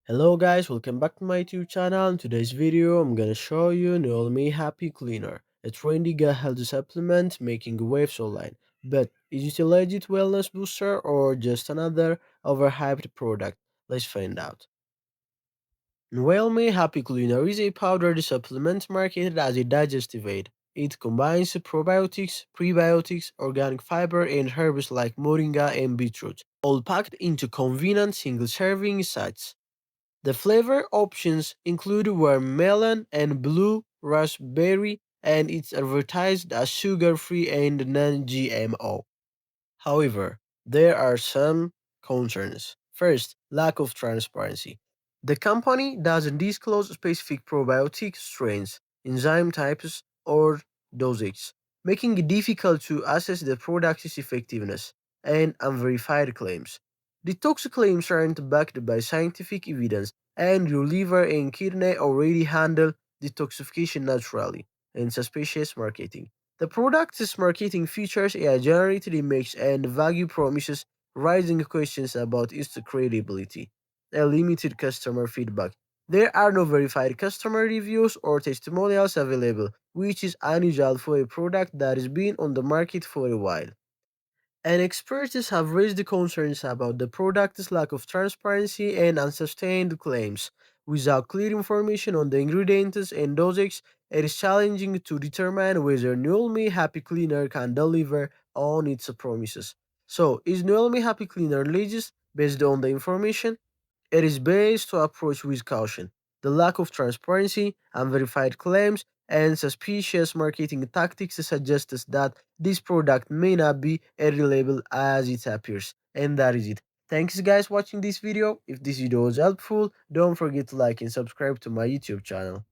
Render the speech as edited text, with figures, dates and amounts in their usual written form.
Hello guys, welcome back to my YouTube channel. In today's video, I'm gonna show you Newellme Happy Cleaner, a trendy gut health supplement making waves online. But is it a legit wellness booster or just another overhyped product? Let's find out. Newellme Happy Cleaner is a powdered supplement marketed as a digestive aid. It combines probiotics, prebiotics, organic fiber, and herbs like moringa and beetroot, all packed into convenient single-serving sachets. The flavor options include watermelon and blue raspberry, and it's advertised as sugar-free and non-GMO. However, there are some concerns. First, lack of transparency. The company doesn't disclose specific probiotic strains, enzyme types, or dosages, making it difficult to assess the product's effectiveness, and unverified claims. Detox claims aren't backed by scientific evidence, and your liver and kidney already handle detoxification naturally, and suspicious marketing. The product's marketing features a generated image and value promises, raising questions about its credibility. A limited customer feedback. There are no verified customer reviews or testimonials available, which is unusual for a product that has been on the market for a while. And experts have raised concerns about the product's lack of transparency and unsustained claims. Without clear information on the ingredients and dosage, it is challenging to determine whether Newellme Happy Cleaner can deliver on its promises. So, is Newellme Happy Cleaner legit based on the information? It is best to approach with caution. The lack of transparency, unverified claims, and suspicious marketing tactics suggests that this product may not be as reliable as it appears. And that is it. Thanks guys for watching this video. If this video was helpful, don't forget to like and subscribe to my YouTube channel.